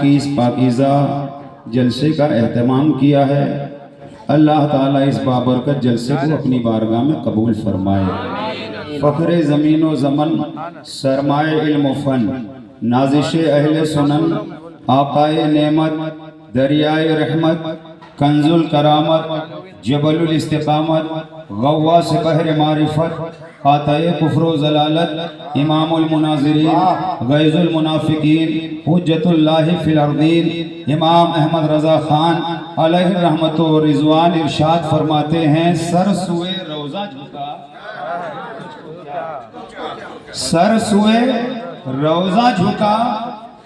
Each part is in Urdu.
کی اس پاکیزہ جلسے کا اہتمام کیا ہے، اللہ تعالیٰ اس بابرکت جلسے کو اپنی بارگاہ میں قبول فرمائے۔ فخر زمین و زمن، سرمائے علم و فن، نازش اہل سنن، آقائے نعمت، دریائے رحمت، کنز الکرامت، جبل الاستقامت، غواص بحر معرفت، قاطع کفر و ضلالت، امام المناظرین، غیظ المنافقین، حجت اللہ فی الارضین، امام احمد رضا خان علیہ رحمت و رضوان ارشاد فرماتے ہیں، سر سوئے روضہ جھکا، سر سوئے روضہ جھکا،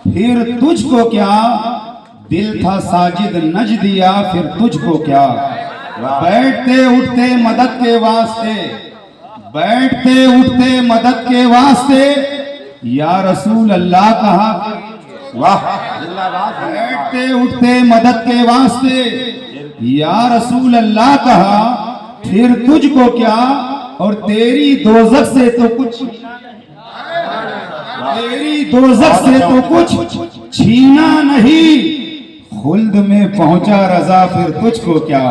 پھر تجھ کو کیا، دل تھا ساجد نج دیا، پھر تجھ کو کیا، بیٹھتے اٹھتے مدد کے واسطے، بیٹھتے اٹھتے مدد کے واسطے، یا رسول اللہ کہا، واہ، بیٹھتے اٹھتے مدد کے واسطے، یا رسول اللہ کہا، پھر تجھ کو کیا، اور تیری دوزخ سے تو کچھ، تیری دوزخ سے تو کچھ چھینا نہیں، خلد میں پہنچا رضا، پھر تجھ کو کیا،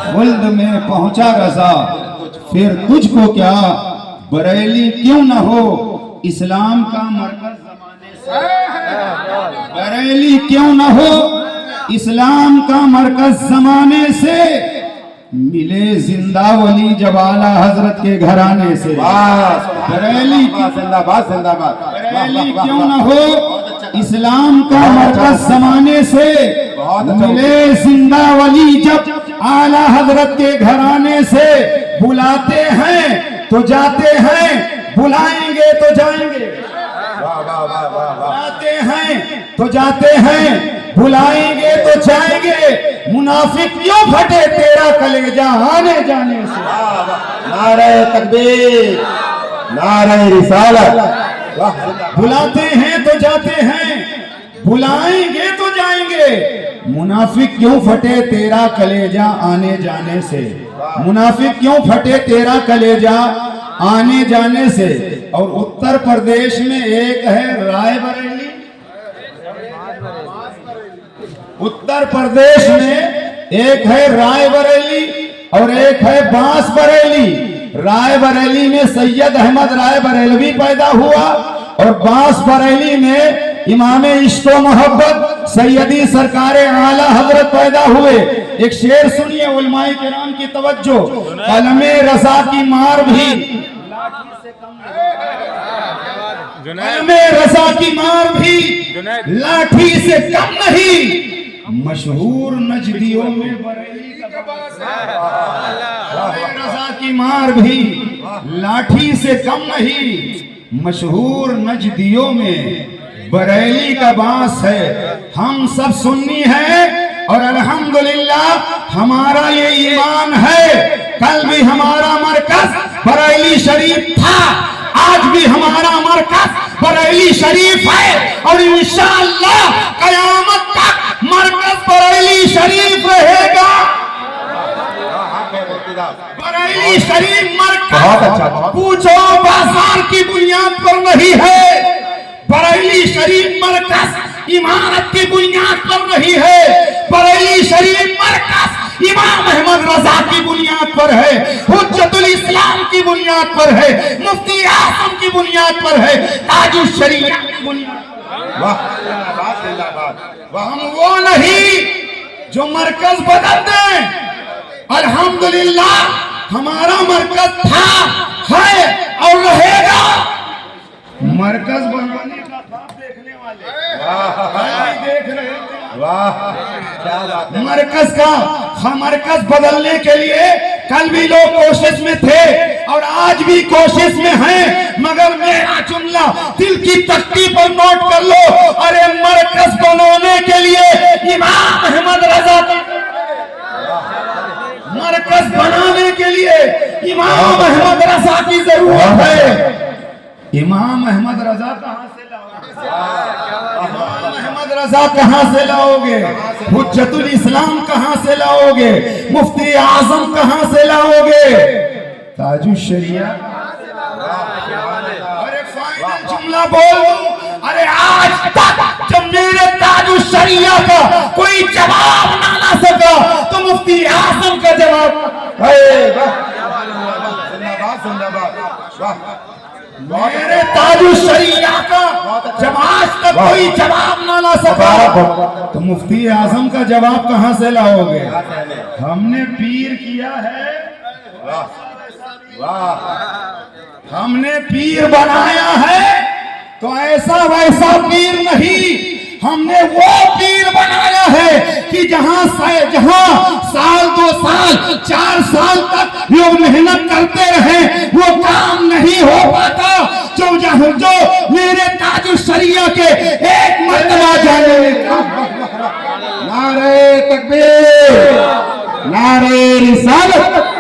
خلد میں پہنچا رضا، پھر تجھ کو کیا، بریلی کیوں نہ ہو اسلام کا مرکز زمانے سے، بریلی کیوں نہ ہو اسلام کا مرکز زمانے سے، ملے زندہ ولی جب اعلیٰ حضرت کے گھرانے سے، بریلی کیوں نہ ہو اسلام کا مرکز زمانے سے، ملے زندہ ولی جب اعلیٰ حضرت کے گھرانے سے، بلاتے ہیں تو جاتے ہیں، بلائیں گے تو جائیں گے، بلاتے ہیں تو جاتے ہیں، بلائیں گے تو جائیں گے، منافق کیوں پھٹے تیرا کلیجہ آنے جانے سے، نعرہ تکبیر، نعرہ رسالت، بلاتے ہیں تو جاتے ہیں، بلائیں گے تو جائیں گے، منافق کیوں پھٹے تیرا کلیجہ آنے جانے سے، منافق کیوں پھٹے تیرا کلیجہ آنے جانے سے۔ اور اتر پردیش میں ایک ہے رائے بریلی، اتر پردیش میں ایک ہے رائے بریلی اور ایک ہے بانس بریلی۔ رائے بریلی میں سید احمد رائے بریلوی پیدا ہوا اور بانس بریلی میں امام عشق و محبت سیدی سرکار اعلیٰ حضرت پیدا ہوئے۔ ایک شعر سنیے علماء کرام کی توجہ، قلم رضا کی مار بھی، قلم رضا کی مار بھی لاٹھی سے کم نہیں، مشہور نجدیوں میں بریلی کا باس ہے، رضا کی مار بھی لاٹھی سے کم نہیں، مشہور نجدیوں میں بریلی کا باس ہے۔ ہم سب سنی ہیں اور الحمدللہ ہمارا یہ ایمان ہے، کل بھی ہمارا مرکز بریلی شریف تھا، آج بھی ہمارا مرکز بریلی شریف ہے، اور انشاءاللہ قیامت تک مرکز بریلی شریف رہے گا۔ بریلی شریف مرکز پوچھو بازار کی بنیاد پر نہیں ہے، بریلی شریف مرکز عمارت کی بنیاد پر نہیں ہے، بریلی شریف مرکز امام احمد رضا کی بنیاد پر ہے، حجت الاسلام کی بنیاد پر ہے، مفتی اعظم کی بنیاد پر ہے، تاج الشریعہ کی بنیاد پر ہے۔ ہم وہ نہیں جو مرکز بدل دیں، الحمدللہ ہمارا مرکز تھا، ہے اور رہے گا۔ مرکز بنانے کا خواب دیکھنے والے دیکھ رہے ہیں، مرکز بدلنے کے لیے کل بھی لوگ کوشش میں تھے اور آج بھی کوشش میں ہیں، مگر میرا جملہ دل کی تختی پر نوٹ کر لو، ارے مرکز بنانے کے لیے امام احمد رضا، مرکز بنانے کے لیے امام احمد رضا کی ضرورت ہے۔ امام احمد رضا کہاں سے لاؤ گے؟ امام احمد رضا کہاں سے لاؤ گے؟ حجت الاسلام کہاں سے لاؤ گے؟ مفتی اعظم کہاں سے لاؤ گے؟ تاج الشریعہ۔ ارے فائنل جملہ بول دوں، ارے آج تک جب میرے تاج الشریعہ کا کوئی جواب نہ لا سکا تو مفتی اعظم کا جواب میرے تاج الشریعہ کا جب آج تک کوئی جواب نہ لا سکا تو مفتی اعظم کا جواب کہاں سے لاؤ گے؟ ہم نے پیر کیا ہے، ہم نے پیر بنایا ہے تو ایسا ویسا پیر نہیں، ہم نے وہ پیر بنایا ہے کہ جہاں سال 2 سال 4 سال تک لوگ محنت کرتے رہے وہ کام نہیں ہو پاتا جو میرے تاج الشریعہ کے ایک مرتبہ جانے کا نعرہ تکبیر، نعرہ رسالت،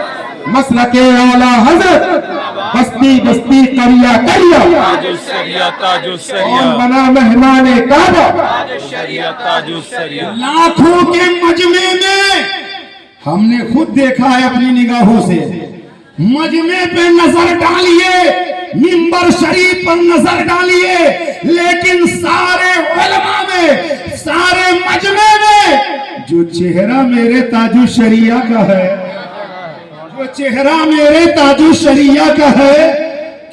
مسلک اعلی حضرت، بستی بستی قریہ قریہ، تاج الشریعہ تاج الشریعہ کون بنا مہمان کعبہ؟ تاج الشریعہ تاج الشریعہ لاکھوں کے مجمع میں ہم نے خود دیکھا ہے اپنی نگاہوں سے، مجمع پہ نظر ڈالیے، منبر شریف پر نظر ڈالیے، لیکن سارے علماء میں، سارے مجمع میں جو چہرہ میرے تاج الشریعہ کا ہے، جو چہرہ میرے تاج الشریعہ کا ہے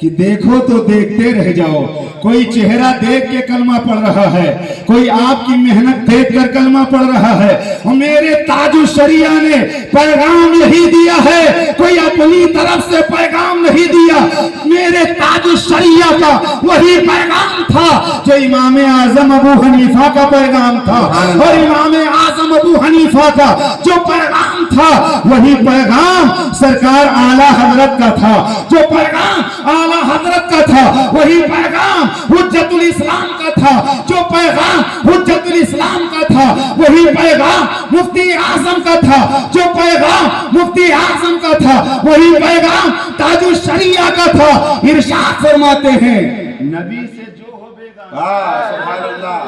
کہ دیکھو تو دیکھتے رہ جاؤ، کوئی چہرہ دیکھ کے کلمہ پڑھ رہا ہے، کوئی آپ کی محنت دیکھ کر کلمہ پڑھ رہا ہے، اور میرے تاج الشریعہ نے پیغام یہی دیا ہے، کوئی اپنی طرف سے پیغام نہیں دیا، میرے تاج الشریعہ کا وہی پیغام تھا جو امام اعظم ابو حنیفہ کا پیغام تھا، اور امام اعظم ابو حنیفہ کا جو پیغام تھا وہی پیغام سرکار اعلیٰ حضرت کا تھا، جو پیغام اعلیٰ حضرت کا تھا وہی پیغام حجت الاسلام کا تھا، جو پیغام حجت الاسلام کا تھا وہی پیغام مفتی اعظم کا تھا، جو پیغام مفتی اعظم کا تھا وہی پیغام تاج الشریعہ کا تھا۔ ارشاد فرماتے ہیں نبی سے جو ہو بیگانہ، سبحان اللہ،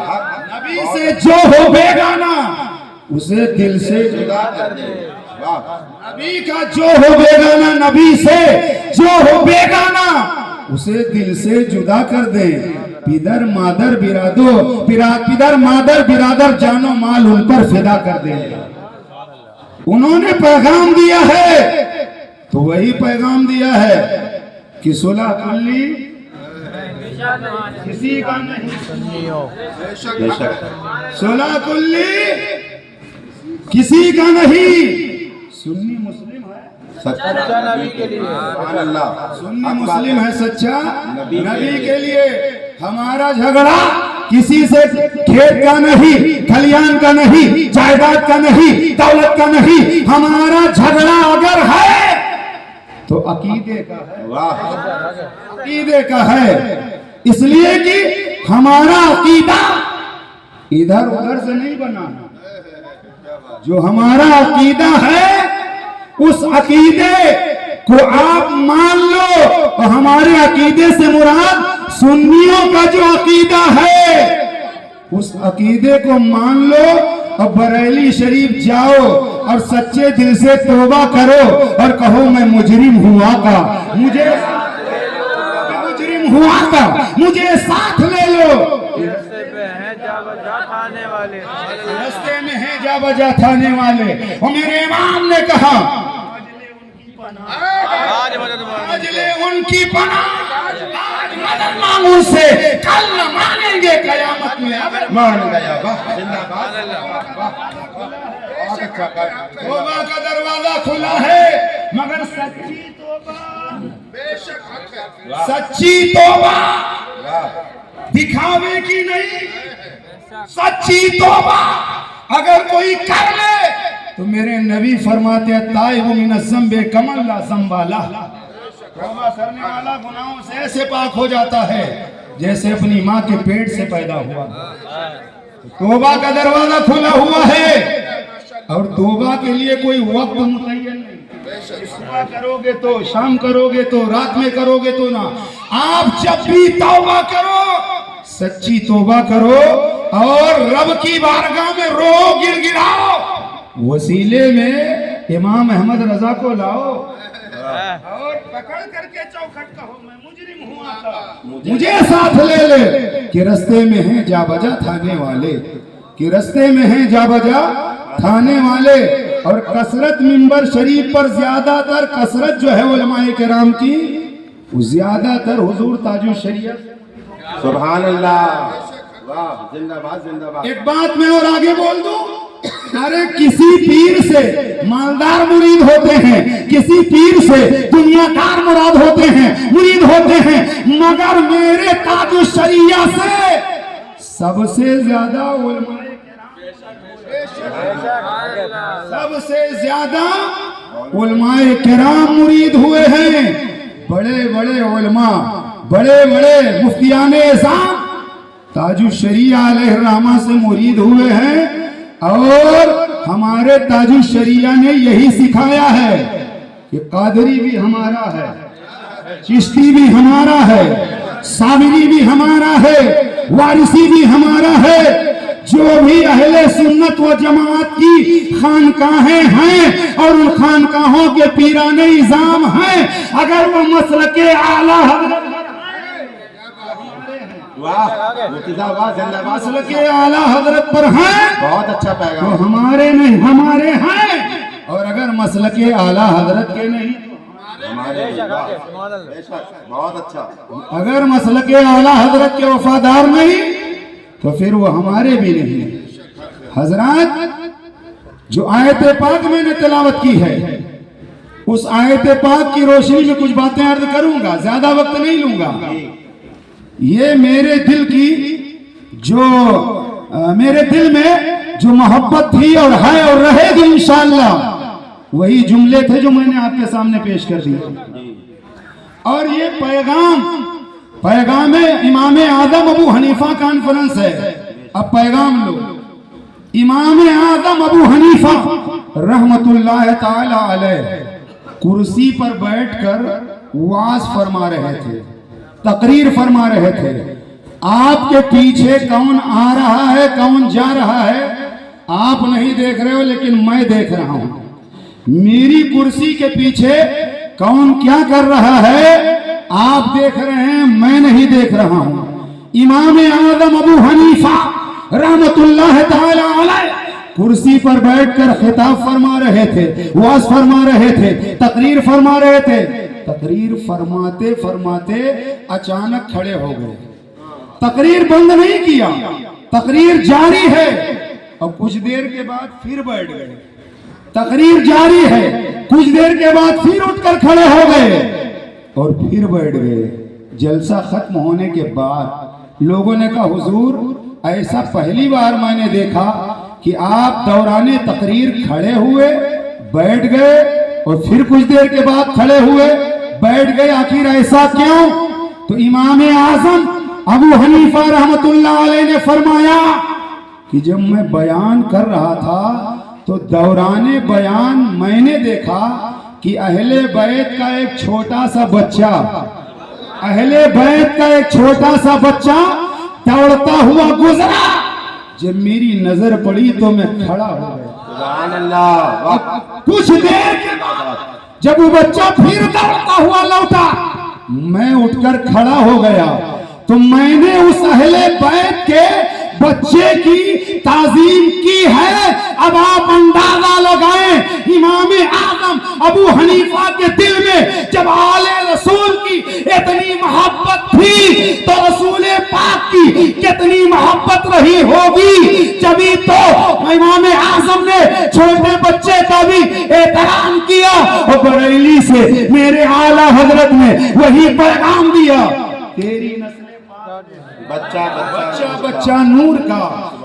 نبی سے جو ہو بیگانہ اسے دل سے جدا کر دے، نبی کا جو ہو بیگانہ، نبی سے جو ہو بیگانہ اسے دل سے جدا کر دے، پدر مادر برادر جانو مال ان پر فدا کر دے۔ انہوں نے پیغام دیا ہے تو وہی پیغام دیا ہے کہ صلح کلی کسی کا نہیں، صلح کلی کسی کا نہیں، سنی مسلم ہے سچا نبی کے لیے، سبحان اللہ، سنی مسلم ہے سچا نبی کے لیے۔ ہمارا جھگڑا کسی سے کھیت کا نہیں، کھلیان کا نہیں، جائیداد کا نہیں، دولت کا نہیں، ہمارا جھگڑا اگر ہے تو عقیدے کا ہے، عقیدے کا ہے، اس لیے کہ ہمارا عقیدہ ادھر ادھر سے نہیں بنا، جو ہمارا عقیدہ ہے اس عقیدے کو آپ مان لو، اور ہمارے عقیدے سے مراد سنیوں کا جو عقیدہ ہے اس عقیدے کو مان لو، اور بریلی شریف جاؤ اور سچے دل سے توبہ کرو اور کہو میں مجرم ہوا کا، مجھے مجھے ساتھ لے لو، رستے میں ہیں جا بجا کھانے والے، رستے میں ہیں جا بجا تھانے والے۔ اور میرے امام نے کہا آج لے ان کی پناہ، آج مدد مانگو سے، کل نہ مانیں گے قیامت میں، مان گیا، زندہ باد، توبہ کا دروازہ کھلا ہے، مگر سچی توبہ، سچی توبہ دکھاوے کی نہیں، سچی توبہ اگر کوئی کر لے تو میرے نبی فرماتے ہیں تائب من الذنب کمن لا ذنب لہ، توبہ کرنے والا گناہوں سے ایسے پاک ہو جاتا ہے جیسے اپنی ماں کے پیٹ سے پیدا ہوا۔ توبہ کا دروازہ کھلا ہوا ہے، اور توبہ کے لیے کوئی وقت متعین نہیں، صبح کرو گے تو، شام کرو گے تو، رات میں کرو گے تو نہ، آپ جب بھی توبہ کرو سچی توبہ کرو اور رب کی بارگاہ میں رو گر گراؤ، وسیلے میں امام احمد رضا کو لاؤ اور پکڑ کر کے چوکھٹ کہو میں مجرم ہوا تھا، مجھے ساتھ لے لے کہ رستے میں ہیں جا بجا تھانے والے۔ کہ رستے میں ہیں جا بجا کھانے والے، اور کثرت منبر شریف پر زیادہ تر کثرت جو ہے علماء کرام کی، وہ زیادہ تر حضور تاج الشریعت۔ سبحان اللہ، واہ، زندہ باد زندہ باد۔ ایک بات میں اور آگے بول دوں، ارے کسی پیر سے مالدار مرید ہوتے ہیں، کسی پیر سے دنیا دار مراد ہوتے ہیں، مرید ہوتے ہیں، مگر میرے تاج الشریعہ سے سب سے زیادہ علماء سب سے زیادہ علماء کرام مرید ہوئے ہیں۔ بڑے بڑے علماء، بڑے بڑے مفتیان اعظام تاج الشریعہ علیہ الرحمہ سے مرید ہوئے ہیں، اور ہمارے تاج الشریعہ نے یہی سکھایا ہے کہ قادری بھی ہمارا ہے، چشتی بھی ہمارا ہے، صابری بھی ہمارا ہے، وارثی بھی ہمارا ہے۔ جو بھی اہل سنت و جماعت کی خانقاہیں ہیں اور ان خانقاہوں کے پیران نظام ہیں، اگر وہ مسلک اعلیٰ حضرت واہ، مفتی صاحب واہ، زندہ باد۔ مسلک اعلیٰ حضرت پر ہیں بہت اچھا پیغام۔ تو ہمارے نہیں، ہمارے ہیں، اور اگر مسلک اعلیٰ حضرت کے نہیں، ہمارے بے شک، بہت اچھا۔ اگر مسلک اعلیٰ حضرت کے وفادار نہیں تو پھر وہ ہمارے بھی نہیں۔ حضرات، جو آیت پاک میں نے تلاوت کی ہے، اس آیت پاک کی روشنی میں کچھ باتیں عرض کروں گا، زیادہ وقت نہیں لوں گا۔ یہ میرے دل کی جو میرے دل میں جو محبت تھی اور ہے اور رہے گی انشاءاللہ، وہی جملے تھے جو میں نے آپ کے سامنے پیش کر دیے۔ اور یہ پیغام امام اعظم ابو حنیفہ کانفرنس ہے۔ اب پیغام لو۔ امام اعظم ابو حنیفہ رحمت اللہ تعالی علیہ کرسی پر بیٹھ کر وعظ فرما رہے تھے، تقریر فرما رہے تھے۔ آپ کے پیچھے کون آ رہا ہے، کون جا رہا ہے، آپ نہیں دیکھ رہے ہو، لیکن میں دیکھ رہا ہوں۔ میری کرسی کے پیچھے کون کیا کر رہا ہے آپ دیکھ رہے ہیں، میں نہیں دیکھ رہا ہوں۔ امام اعظم ابو حنیفہ رحمت اللہ تعالی علیہ کرسی پر بیٹھ کر خطاب فرما رہے تھے، وعظ فرما رہے تھے، تقریر فرما رہے تھے۔ تقریر فرماتے فرماتے اچانک کھڑے ہو گئے۔ تقریر بند نہیں کیا، تقریر جاری ہے، اور کچھ دیر کے بعد پھر بیٹھ گئے۔ تقریر جاری ہے، کچھ دیر کے بعد پھر اٹھ کر کھڑے ہو گئے اور پھر بیٹھ گئے۔ جلسہ ختم ہونے کے بعد لوگوں نے کہا حضور ایسا پہلی بار میں نے دیکھا کہ آپ دوران تقریر کھڑے ہوئے، بیٹھ گئے، اور پھر کچھ دیر کے بعد کھڑے ہوئے، بیٹھ گئے، آخر ایسا کیوں؟ تو امام اعظم ابو حنیفہ رحمت اللہ علیہ نے فرمایا کہ جب میں بیان کر رہا تھا تو دوران بیان میں نے دیکھا کہ اہل بیت کا ایک چھوٹا سا بچہ، اہل بیت کا ایک چھوٹا سا بچہ دوڑتا ہوا گزرا۔ جب میری نظر پڑی تو میں کھڑا ہو گیا۔ سبحان اللہ۔ کچھ دیر کے بعد جب وہ بچہ پھر دوڑتا ہوا لوٹا، میں اٹھ کر کھڑا ہو گیا، تو میں نے اس اہل بیت کے بچے کی تعظیم کی ہے۔ اب آپ اندازہ لگائیں امام اعظم ابو حنیفہ کے دل میں جب آل رسول کی اتنی محبت تھی تو رسول پاک کی کتنی محبت رہی ہوگی۔ جبھی تو امام اعظم نے چھوٹے بچے کا بھی احترام کیا، اور بریلی سے میرے اعلیٰ حضرت نے وہی پیغام دیا، تیری نسل بچہ بچہ نور کا،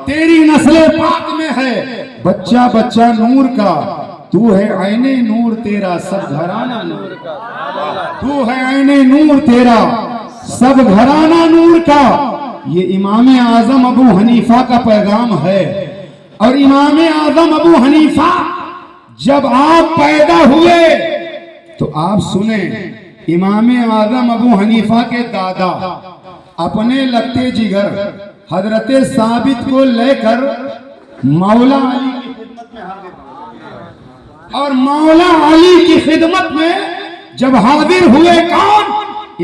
تیری نسل پاک میں ہے بچہ بچہ نور کا، تو ہے عین نور تیرا سب گھرانہ نور کا، تو ہے عین نور تیرا سب گھرانہ نور کا۔ یہ امام اعظم ابو حنیفہ کا پیغام ہے۔ اور امام اعظم ابو حنیفہ جب آپ پیدا ہوئے تو آپ سنیں، امام اعظم ابو حنیفہ کے دادا اپنے لگتے جگر حضرت ثابت کو لے کر مولا علی کی خدمت میں حاضر ہوئے، اور مولا علی کی خدمت میں جب حاضر ہوئے کون؟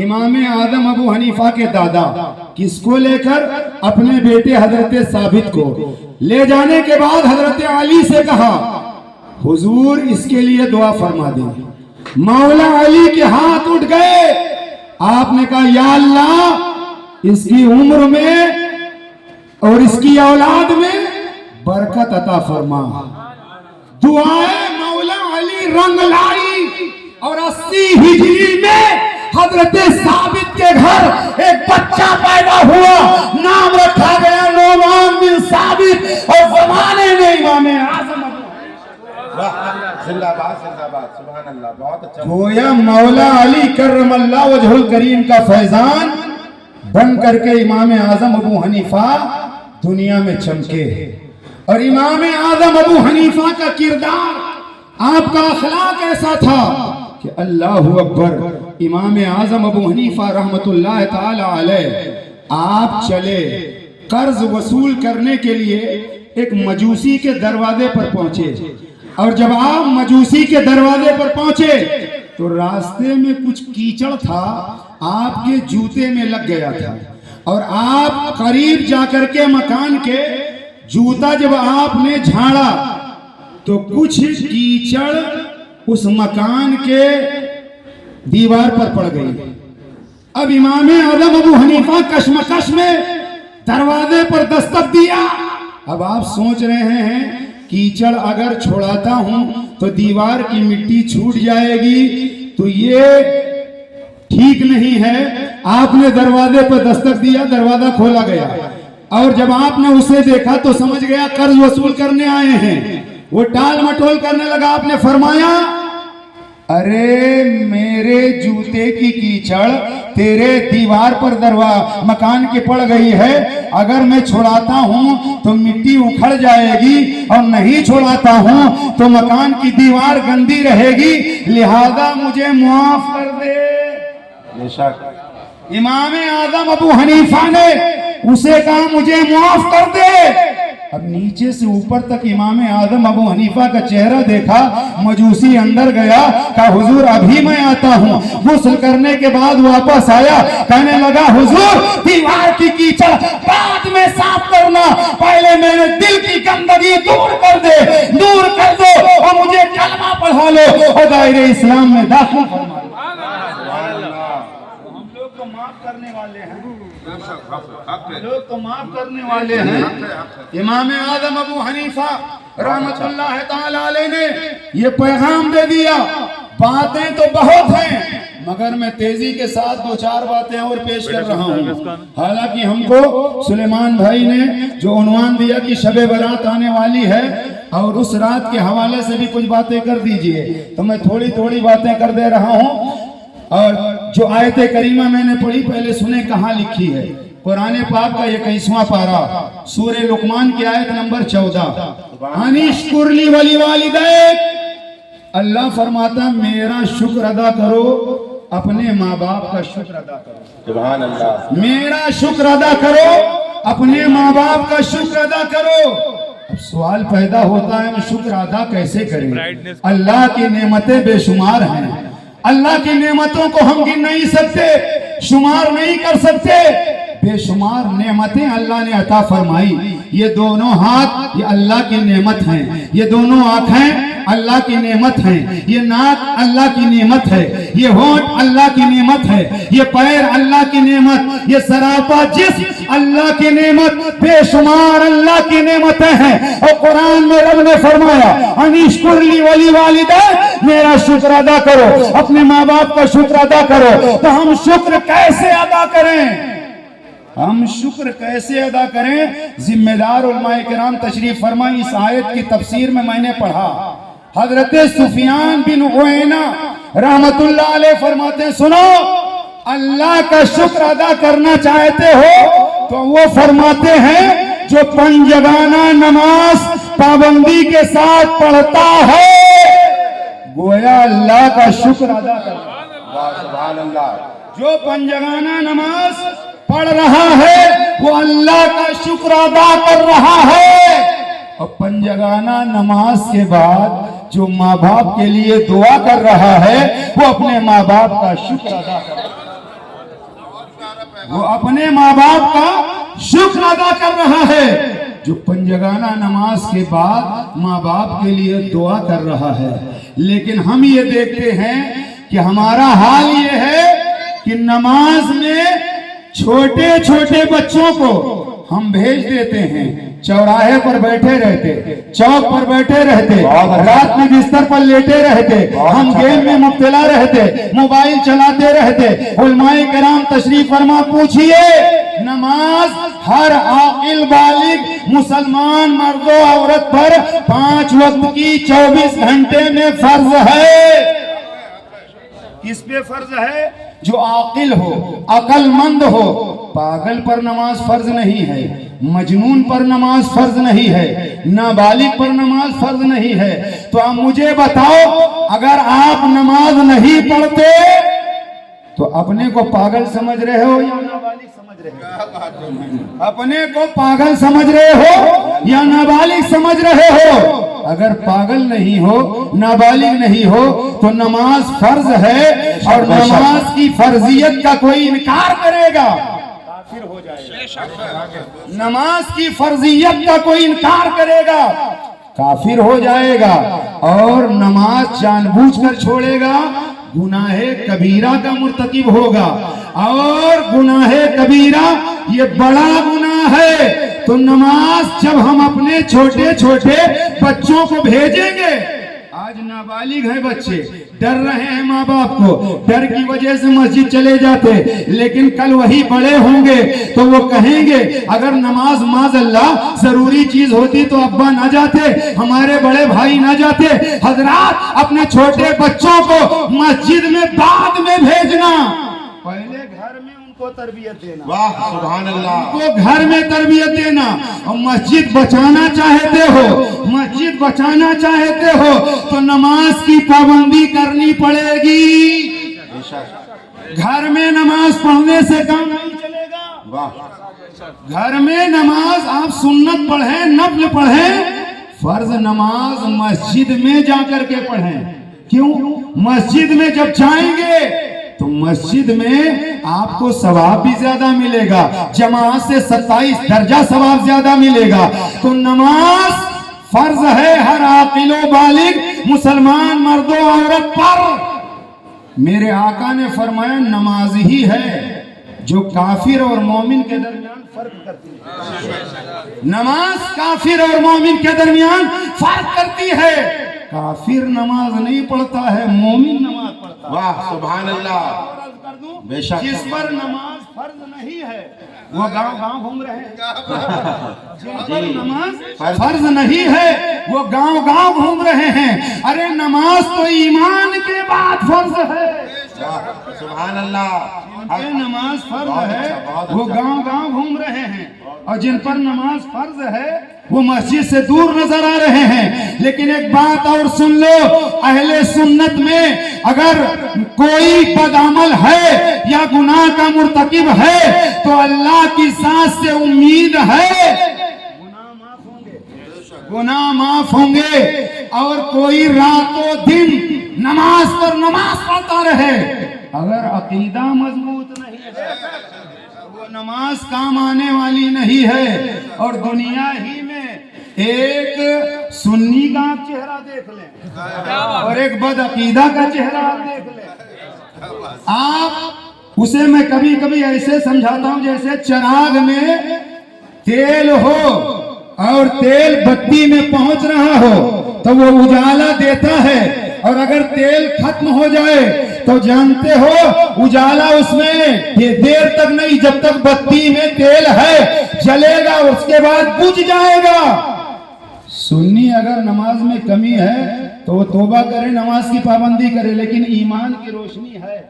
امام اعظم ابو حنیفہ کے دادا کس کو لے کر اپنے بیٹے حضرت ثابت کو لے جانے کے بعد حضرت علی سے کہا حضور اس کے لیے دعا فرما دیں. مولا علی کے ہاتھ اٹھ گئے. آپ نے کہا یا اللہ اس کی عمر میں اور اس کی اولاد میں برکت عطا فرما. دعائے مولا علی رنگ لائی اور 80 ہجری میں حضرت ثابت کے گھر ایک بچہ پیدا ہوا. نام رکھا گیا نعمان بن ثابت اور زمانے میں امام اعظم. زندہ باد زندہ باد سبحان اللہ. بہت اچھا. گویا مولا علی کرم اللہ وجہ الکریم کا فیضان بن کر کے امام اعظم ابو حنیفہ دنیا میں چمکے. اور امام اعظم ابو حنیفہ کا کردار آپ کا اخلاق ایسا تھا کہ اللہ اکبر. امام اعظم ابو حنیفہ رحمت اللہ تعالی علیہ آپ چلے قرض وصول کرنے کے لیے ایک مجوسی کے دروازے پر پہنچے. اور جب آپ مجوسی کے دروازے پر پہنچے تو راستے میں کچھ کیچڑ تھا آپ کے جوتے میں لگ گیا تھا. اور آپ قریب جا کر کے مکان کے جوتا جب آپ نے جھاڑا تو کچھ کیچڑ اس مکان کے دیوار پر پڑ گئی. اب امام اعظم ابو حنیفہ کشمکش میں دروازے پر دستک دیا. اب آپ سوچ رہے ہیں کیچڑ اگر چھوڑاتا ہوں تو دیوار کی مٹی چھوٹ جائے گی تو یہ ٹھیک نہیں ہے. آپ نے دروازے پر دستک دیا, دروازہ کھولا گیا اور جب آپ نے اسے دیکھا تو سمجھ گیا قرض وصول کرنے آئے ہیں. وہ ٹال مٹول کرنے لگا. آپ نے فرمایا ارے میرے جوتے کی کیچڑ تیرے دیوار پر مکان کی پڑ گئی ہے. اگر میں چھوڑاتا ہوں تو مٹی اکھڑ جائے گی اور نہیں چھوڑاتا ہوں تو مکان کی دیوار گندی رہے گی, لہذا مجھے معاف کر دے. بے شک. امام اعظم ابو حنیفہ نے اسے کہا مجھے معاف کر دے. اب نیچے سے اوپر تک امام اعظم ابو حنیفہ کا چہرہ دیکھا. مجوسی اندر گیا, کہا حضور ابھی میں آتا ہوں. غسل کرنے کے بعد واپس آیا, کہنے لگا حضور دیوار کی کیچڑ بعد میں صاف کرنا, پہلے میرے دل کی گندگی دور کر دے, دور کر دو اور مجھے کلمہ پڑھا لو اور دائرے اسلام میں داخل فرما لو. ہم لوگ تو معاف کرنے والے ہیں, لوگ تو معاف کرنے والے ہیں. امام اعظم ابو حنیفہ رحمت اللہ تعالی علیہ نے یہ پیغام دے دیا. باتیں تو بہت ہیں مگر میں تیزی کے ساتھ 2-4 باتیں اور پیش کر رہا ہوں. حالانکہ ہم کو سلیمان بھائی نے جو عنوان دیا کہ شب برات آنے والی ہے اور اس رات کے حوالے سے بھی کچھ باتیں کر دیجئے, تو میں تھوڑی تھوڑی باتیں کر دے رہا ہوں. اور جو آیت کریمہ میں نے پڑھی پہلے سنیں کہاں لکھی ہے. قرآن پاک کا 21واں پارہ سورہ لقمان کی آیت نمبر 14. انشکر لی ولی والدیک. اللہ فرماتا میرا شکر ادا کرو, اپنے ماں باپ کا شکر ادا کرو. سبحان اللہ. میرا شکر ادا کرو, اپنے ماں باپ کا شکر ادا کرو. اب سوال پیدا ہوتا ہے ہم شکر ادا کیسے کریں؟ اللہ کی نعمتیں بے شمار ہیں. اللہ کی نعمتوں کو ہم گن نہیں سکتے, شمار نہیں کر سکتے. بے شمار نعمتیں اللہ نے عطا فرمائی. یہ دونوں ہاتھ یہ اللہ کی نعمت ہیں, یہ دونوں آنکھیں اللہ کی نعمت ہیں, یہ ناک اللہ کی نعمت ہے, یہ ہونٹ اللہ کی نعمت ہے, یہ پیر اللہ کی نعمت, یہ سراپا جسم اللہ کی نعمت. بے شمار اللہ کی نعمتیں ہیں. اور قرآن میں رب نے فرمایا انشکر لی ولی والدیک, میرا شکر ادا کرو, اپنے ماں باپ کا شکر ادا کرو. تو ہم شکر کیسے ادا کریں؟ ہم شکر کیسے ادا کریں؟ ذمہ دار علماء کرام تشریف فرمائیں. اس آیت کی تفسیر میں نے پڑھا, حضرت سفیان بن عیینہ رحمت اللہ علیہ فرماتے ہیں سنو, اللہ کا شکر ادا کرنا چاہتے ہو تو وہ فرماتے ہیں جو پنجگانہ نماز پابندی کے ساتھ پڑھتا ہے گویا اللہ کا شکر ادا کرتا ہے. سبحان اللہ. جو پنجگانہ نماز پڑھ رہا ہے وہ اللہ کا شکر ادا کر رہا ہے. اور پنجگانہ نماز کے بعد جو ماں باپ کے لیے دعا کر رہا ہے وہ اپنے ماں باپ کا شکر ادا کر رہا ہے. وہ اپنے ماں باپ کا شکر ادا کر رہا ہے جو پنجگانہ نماز کے بعد ماں باپ کے لیے دعا کر رہا ہے. لیکن ہم یہ دیکھتے ہیں کہ ہمارا حال یہ ہے کہ نماز میں چھوٹے چھوٹے بچوں کو ہم بھیج دیتے ہیں, چوراہے پر بیٹھے رہتے, چوک پر بیٹھے رہتے, رات میں بستر پر لیٹے رہتے, ہم گیم میں مبتلا رہتے, موبائل چلاتے رہتے. علماء کرام تشریف فرما پوچھئے نماز ہر عاقل بالغ مسلمان مرد و عورت پر 5 وقت کی 24 گھنٹے میں فرض ہے. کس پہ فرض ہے؟ جو عاقل ہو, عقل مند ہو. پاگل پر نماز فرض نہیں ہے, مجنون پر نماز فرض نہیں ہے, نابالغ پر نماز فرض نہیں ہے. تو اب مجھے بتاؤ, اگر آپ نماز نہیں پڑھتے تو اپنے کو پاگل سمجھ رہے ہو یا نابالغ سمجھ رہے ہو؟ اپنے کو پاگل سمجھ رہے ہو یا نابالغ سمجھ رہے ہو؟ اگر پاگل نہیں ہو, نابالغ نہیں ہو تو نماز فرض ہے, اور نماز کی فرضیت کا کوئی انکار کرے گا کافر ہو جائے گا. نماز کی فرضیت کا کوئی انکار کرے گا کافر ہو جائے گا, اور نماز جان بوجھ کر چھوڑے گا گناہ کبیرہ کا مرتکب ہوگا. اور گناہ کبیرہ یہ بڑا گناہ ہے. تو نماز جب ہم اپنے چھوٹے چھوٹے بچوں کو بھیجیں گے, آج نابالغ ہیں بچے, ڈر رہے ہیں ماں باپ کو, ڈر کی وجہ سے مسجد چلے جاتے, لیکن کل وہی بڑے ہوں گے تو وہ کہیں گے اگر نماز معاذ اللہ ضروری چیز ہوتی تو ابا نہ جاتے, ہمارے بڑے بھائی نہ جاتے. حضرات, اپنے چھوٹے بچوں کو مسجد میں بعد میں بھیجنا, پہلے گھر میں ان کو تربیت دینا. واہ سبحان اللہ. ان کو گھر میں تربیت دینا. اور مسجد بچانا چاہتے ہو, مسجد بچانا چاہتے ہو تو نماز کی پابندی کرنی پڑے گی. گھر میں نماز پڑھنے سے کام نہیں چلے گا. واہ. گھر میں نماز آپ سنت پڑھیں, نفل پڑھیں, فرض نماز مسجد میں جا کر کے پڑھیں. کیوں؟ مسجد میں جب جائیں گے تو مسجد میں آپ کو ثواب بھی زیادہ ملے گا, جماعت سے 27 درجہ ثواب زیادہ ملے گا. تو نماز فرض ہے ہر عاقل و بالغ مسلمان مرد و عورت پر. میرے آقا نے فرمایا نماز ہی ہے جو کافر اور مومن کے درمیان فرق کرتی ہے. نماز کافر اور مومن کے درمیان فرق کرتی ہے. کافر نماز نہیں پڑھتا ہے, مومن نماز پڑھتا ہے. واہ سبحان اللہ. بے شک. جس پر نماز فرض نہیں ہے وہ گاؤں گاؤں گھوم رہے ہیں. جن پر نماز فرض نہیں ہے وہ گاؤں گاؤں گھوم رہے ہیں. ارے نماز تو ایمان کے بعد فرض ہے. سبحان اللہ. نماز فرض ہے وہ گاؤں گاؤں گھوم رہے ہیں, اور جن پر نماز فرض ہے وہ مسجد سے دور نظر آ رہے ہیں. لیکن ایک بات اور سن لو, اہل سنت میں اگر کوئی بدعمل ہے یا گناہ کا مرتکب ہے تو اللہ کی ذات سے امید ہے گناہ معاف ہوں گے. اور کوئی رات و دن نماز پر نماز پڑھتا رہے, اگر عقیدہ مضبوط نہیں ہے وہ نماز کام آنے والی نہیں ہے. اور دنیا ہی میں ایک سنی کا آپ چہرہ دیکھ لیں اور ایک بد عقیدہ کا چہرہ آپ دیکھ لیں. آپ اسے میں کبھی کبھی ایسے سمجھاتا ہوں جیسے چراغ میں تیل ہو اور تیل بتی میں پہنچ رہا ہو تو وہ اجالا دیتا ہے, اور اگر تیل ختم ہو جائے تو جانتے ہو اجالا اس میں دیر تک نہیں, جب تک بتی میں تیل ہے جلے گا, اس کے بعد بجھ جائے گا. سنی اگر نماز میں کمی ہے تو وہ توبہ کرے, نماز کی پابندی کرے, لیکن ایمان کی روشنی ہے,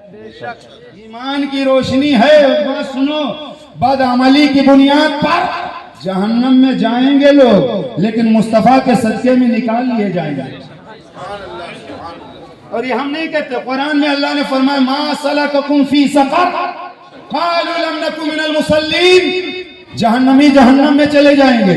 ایمان کی روشنی ہے. بات سنو, بد عملی کی بنیاد پر جہنم میں جائیں گے لوگ, لیکن مصطفیٰ کے صدقے میں نکال لیے جائیں گے. اور یہ ہم نہیں کہتے, قرآن میں اللہ نے فرمایا ما سلککم فی سقر قالوا لم نکن من المصلین. جہنمی جہنم میں چلے جائیں گے,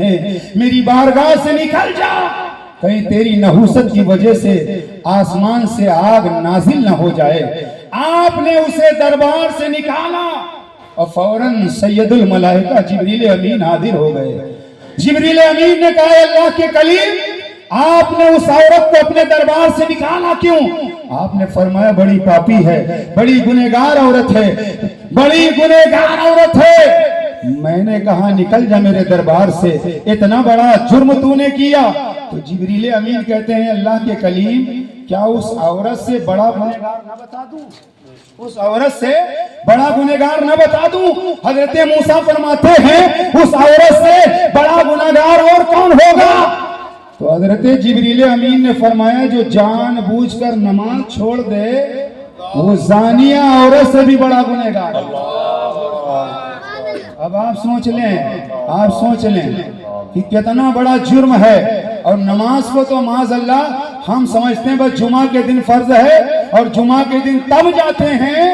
ہیں میری بارگاہ سے نکل جا کہیں تیری نحوست کی وجہ سے آسمان سے آگ نازل نہ ہو جائے. آپ نے اسے دربار سے نکالا اور فوراً سید الملائکہ جبریل امین حاضر ہو گئے. جبریل امین نے کہا اللہ کے کلیم آپ نے اس عورت کو اپنے دربار سے نکالا کیوں؟ آپ نے فرمایا بڑی پاپی ہے, بڑی گنہگار عورت ہے, بڑی گنہگار عورت ہے. میں نے کہا نکل جا میرے دربار سے, اتنا بڑا جرم تو نے کیا. تو جبریل امین کہتے ہیں اللہ کے کلیم کیا اس عورت سے بڑا گنہگار نہ بتا دوں؟ اس عورت سے بڑا گنہگار نہ بتا دوں؟ حضرت موسیٰ فرماتے ہیں اس عورت سے بڑا گنہگار اور کون ہوگا؟ تو حضرت جبریل امین نے فرمایا جو جان بوجھ کر نماز چھوڑ دے وہ زانیہ عورت سے بھی بڑا گنہگار. اب آپ سوچ لیں کہ کتنا بڑا جرم ہے. اور نماز کو تو معاذ اللہ ہم سمجھتے ہیں بس جمعہ کے دن فرض ہے اور جمعہ کے دن تب جاتے ہیں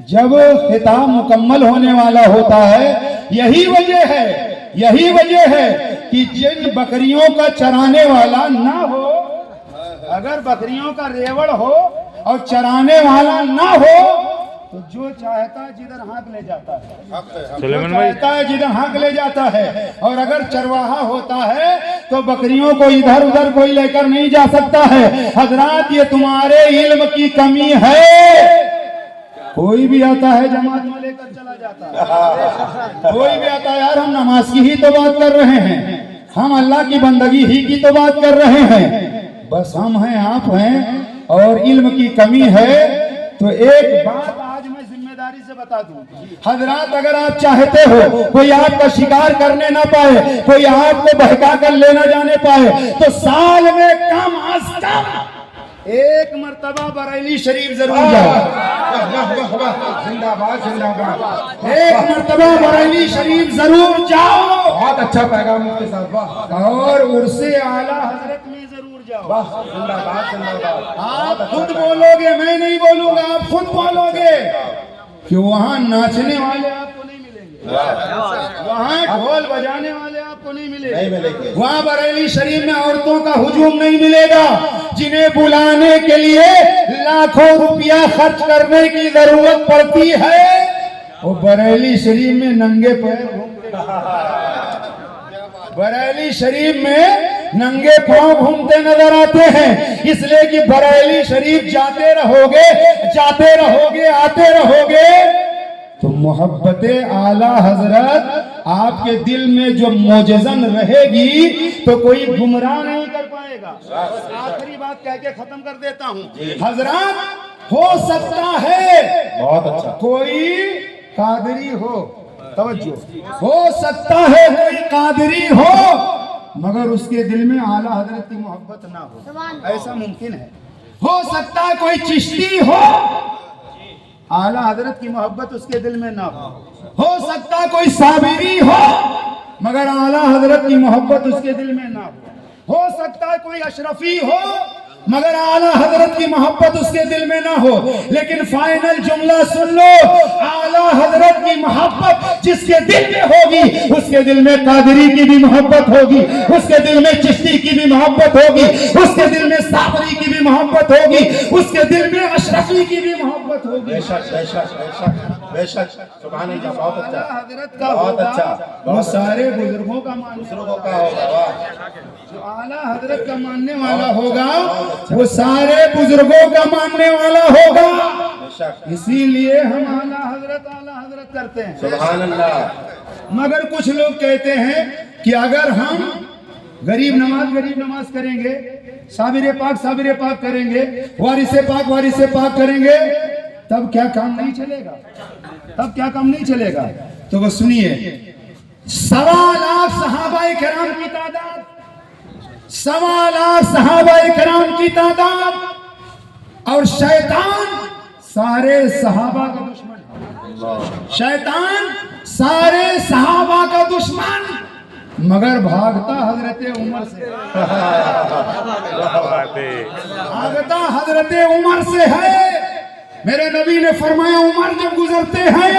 جب خطاب مکمل ہونے والا ہوتا ہے. یہی وجہ ہے کہ جن بکریوں کا چرانے والا نہ ہو, اگر بکریوں کا ریوڑ ہو اور چرانے والا نہ ہو تو جو چاہتا ہے جدھر ہانک لے جاتا ہے, جدھر ہانک لے جاتا ہے. اور اگر چرواہا ہوتا ہے تو بکریوں کو ادھر ادھر کوئی لے کر نہیں جا سکتا ہے. حضرات یہ تمہارے علم کی کمی ہے. کوئی بھی آتا ہے جماعت میں لے کر چلا جاتا ہے, کوئی بھی آتا ہے. یار ہم نماز کی ہی تو بات کر رہے ہیں, ہم اللہ کی بندگی ہی کی تو بات کر رہے ہیں. بس ہم ہیں آپ ہیں اور علم کی کمی ہے. تو ایک بات آج میں ذمہ داری سے بتا دوں حضرات, اگر آپ چاہتے ہو کوئی آپ کا شکار کرنے نہ پائے, کوئی آپ کو بہکا کر لے نہ جانے پائے, تو سال میں کم از کم ایک مرتبہ بریلی شریف ضرور جاؤ. ایک مرتبہ بریلی شریف ضرور جاؤ. بہت اچھا پیغام کے ساتھ. اور عرص اعلیٰ حضرت میں ضرور جاؤ. آپ خود بولو گے, میں نہیں بولوں گا, آپ خود بولو گے کہ وہاں ناچنے والے آپ کو نہیں ملیں گے, وہاں ڈھول بجانے والے آپ کو نہیں ملیں گے, وہاں بریلی شریف میں عورتوں کا ہجوم نہیں ملے گا جنہیں بلانے کے لیے لاکھوں روپیہ خرچ کرنے کی ضرورت پڑتی ہے. وہ بریلی شریف میں ننگے پیر بریلی شریف میں ننگے پاؤں گھومتے نظر آتے ہیں. اس لیے کہ بریلی شریف جاتے رہو گے آتے رہو گے تو محبت اعلیٰ حضرت آپ کے دل میں جو موجزن رہے گی تو کوئی گمراہ نہیں کر پائے گا. آخری بات کہہ کے ختم کر دیتا ہوں حضرات, ہو سکتا ہے بہت اچھا کوئی قادری ہو, توجہ, ہو سکتا ہے کوئی قادری ہو مگر اس کے دل میں اعلیٰ حضرت کی محبت نہ ہو. ایسا ممکن ہے. ہو سکتا ہے کوئی چشتی ہو, اعلیٰ حضرت کی محبت اس کے دل میں نہ ہو. ہو سکتا ہے کوئی صابری ہو مگر اعلیٰ حضرت کی محبت اس کے دل میں نہ ہو. ہو سکتا ہے کوئی اشرفی ہو مگر اعلیٰ حضرت کی محبت اس کے دل میں نہ ہو. لیکن فائنل جملہ سن لو, اعلیٰ حضرت کی محبت جس کے دل میں ہوگی اس کے دل میں قادری کی بھی محبت ہوگی, اس کے دل میں چشتی کی بھی محبت ہوگی, اس کے دل میں صابری کی بھی محبت ہوگی, اس کے دل میں اشرفی کی بھی محبت ہوگی. بے شک سبحان اللہ. بہت اچھا. حضرت کا ہوگا وہ سارے بزرگوں کا ماننے ہوگا. جو اعلیٰ حضرت کا ماننے والا ہوگا وہ سارے بزرگوں کا ماننے والا ہوگا. اسی لیے ہم اعلیٰ حضرت کرتے ہیں. سبحان اللہ. مگر کچھ لوگ کہتے ہیں کہ اگر ہم غریب نماز کریں گے, صابر پاک کریں گے, وارث پاک کریں گے, تب کیا کام نہیں چلے گا. تو وہ سنیے, 1.25 لاکھ صحابہ کرام کی تعداد, 1.25 لاکھ صحابہ کرام کی تعداد, اور شیطان سارے صحابہ کا دشمن, شیطان سارے صحابہ کا دشمن, مگر بھاگتا حضرت عمر سے, بھاگتا حضرت عمر سے ہے. میرے نبی نے فرمایا عمر جب گزرتے ہیں